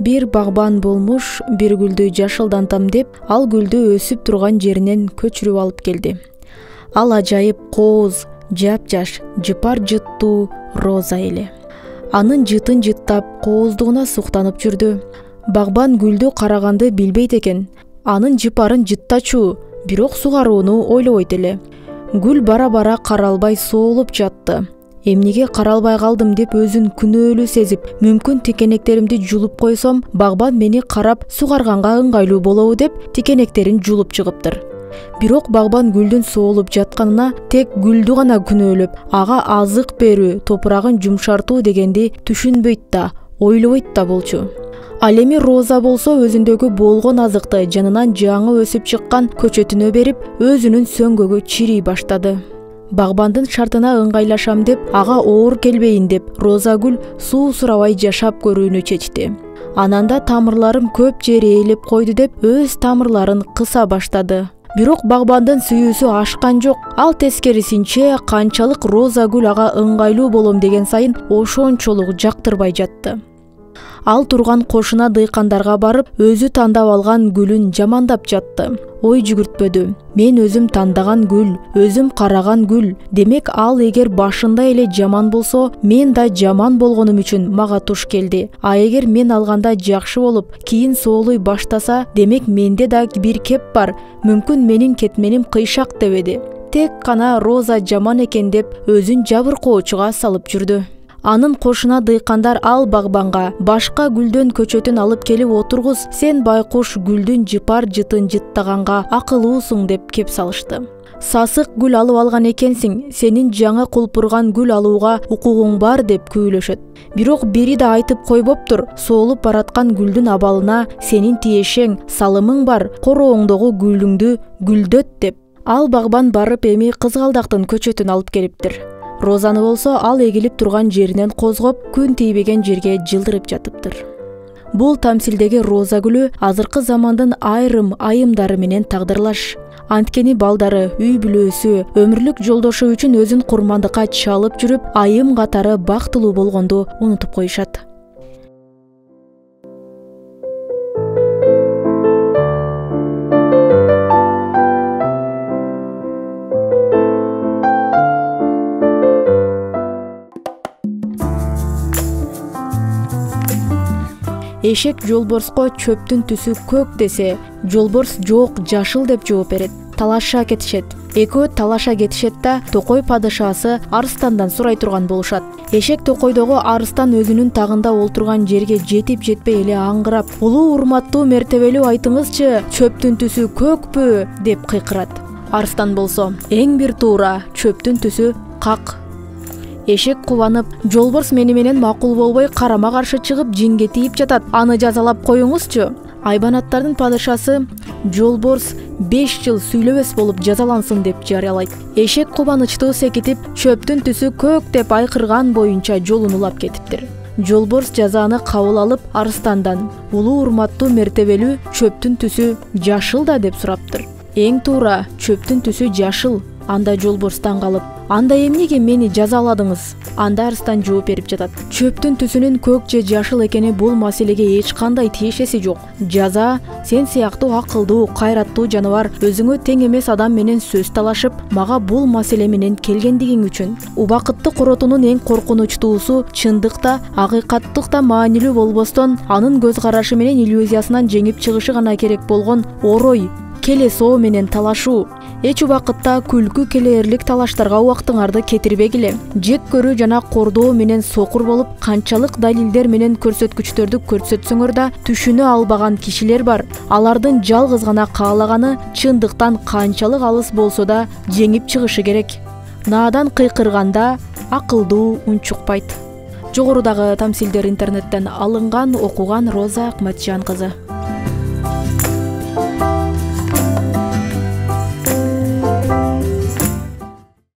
Бир багбан болмуш бир гүлдү жашылдантам деп, ал гүлдү өсүп турган жеринен көчүрүп алып келди. Ал ажайып кооз, жапжаш, жыпар жыттуу роза эле. Анын жытын жыттап, кооздугуна суктанып жүрдү. Багбан гүлдү караганды билбейт экен. Анын жыпарын жыттачу, бирок сугарууну ойлобойт эле. Гүл бара-бара каралбай соолуп жатты. Эмнеге каралбай калдым деп өзүн күнөөлүү сезип, мүмкүн тикенектеримди жулуп койсом, багбан мени карап сугарганга ыңгайлуу болобу деп тикенектерин жулуп чыгыптыр. Бирок багбан гүлдүн соолуп жатканына тек гүлдү гана күнөөлөп, ага азык берүү, топурагын жумшартуу дегенди түшүнбөйт да, ойлобойт да болчу. Ал эми роза болсо өзүндөгү болгон азыкты жанынан жаңы өсүп чыккан көчөтүнө берип, өзүнүн сөңгөгү чирий баштады. Багбандын шартына ыңгайлашам деп, ага оор келбейин деп, роза гүл суу сурабай жашап көрүүнү чечти. Ананда тамырларым көп жери ээлеп койду деп, өз тамырларын кыса баштады. Бирок багбандын сүйүүсү ашкан жок. Ал тескерисинче, канчалык роза гүл ага ыңгайлуу болом деген сайын ошончолук жактырбай жатты. Ал турган кошуна дыйкандарга барып, өзү тандап алган гүлүн жамандап жатты. Ой жүгүртпөдү. Мен өзүм тандаган гүл, өзүм караган гүл. Демек ал эгер башында эле жаман болсо, мен да жаман болгонум үчүн мага туш келди. А эгер мен алганда жакшы болуп, кийин соолуй баштаса, демек менде да бир кеп бар. Мүмкүн менин кетменим кыйшак дебеди. Тек гана роза жаман экен деп өзүн жабыркоочуга салып жүрдү. Анын кошуна дыйкандар ал багбанга башка гүлдөн көчөтүн алып келип отургуз, сен байкуш гүлдүн жыпар жытын жыттаганга акылуусуң деп кеп салышты. Сасык гүл алып алган экенсиң, сенин жаңы кулпурган гүл алууга укугуң бар деп күйлөшөт. Бирок бири да айтып койбоптур, соолуп бараткан гүлдүн абалына сенин тиешең, салымың бар, корооңдогу гүлүңдү гүлдөт деп. Ал багбан барып эми кызгалдактын көчөтүн алып келиптир. Розаны болсо ал эгилип турган жеринен козгоп, күн тийбеген жерге жылдырып жатыптыр. Бул тамсилдеги роза гүлү азыркы замандын айрым айымдары менен тагдырлаш. Анткени балдары, үй бүлөсү, өмүрлүк жолдошу үчүн өзүн курмандыкка чалып жүрүп, айым катары бактылуу болгонду унутуп коюшат. Эшек жолборско чөптүн түсү көк десе, жолборс жок, жашыл деп жооп берет. Талаша кетишет. Экөө талаша кетишет да, токой падышасы арыстандан сурай турган болушат. Эшек токойдогу арыстан өзүнүн тагында олтурган жерге жетип жетпей эле аңгырап, "Улуу урматтуу мертебелүү айтыңызчы, чөптүн түсү көкпү?" деп кыйкырат. Арыстан болсо, "Эң бир туура, чөптүн түсү как." Эшек кубанып, "Жолборс мени менен макул болбой карама каршы чыгып жинге тийип жатат. Аны жазалап коюңузчу." Айбанаттардын падышасы жолборс 5 жыл сүйлөбөс болуп жазалансын деп жарыялайт. Эшек кубанычтуу секитип, чөптүн түсү көк деп айкырган боюнча жолун улап кетиптир. Жолборс жазаны кабыл алып, арыстандан "Улуу урматтуу мертебелүү, чөптүн түсү жашыл да" деп сураптыр. "Эң туура, чөптүн түсү жашыл." Анда жолборс таң калып, "Анда эмнеге мени жазаладыңыз?" Анда арыстан жооп берип жатат. "Чөптүн түсүнүн көк же жашыл экени бул маселеге эч кандай тиешеси жок. Жаза сен сыяктуу акылдуу, кайраттуу жаныбар өзүңө тең эмес адам менен сөз талашып, мага бул маселе менен келгендигиң үчүн. Убакытты коротуунун эң коркунучтуусу чындыкта, акыйкаттыкта маанилүү болбостон, анын көз карашы менен иллюзиясынан жеңип чыгышы гана керек болгон орой, келесоо менен талашуу. Эч убакытта күлкү келээрлик талаштарга убактыңарды кетирбегиле. Жек көрүү жана кордоо менен сокур болуп, канчалык далилдер менен көрсөткүчтөрдү көрсөтсөңөр да түшүнө албаган кишилер бар. Алардын жалгыз гана каалаганы чындыктан канчалык алыс болсо да жеңип чыгышы керек. Наадан кыйкырганда акылдуу унчукпайт. Жогорудагы тамсилдер интернеттен алынган, окуган Роза Акматжан кызы.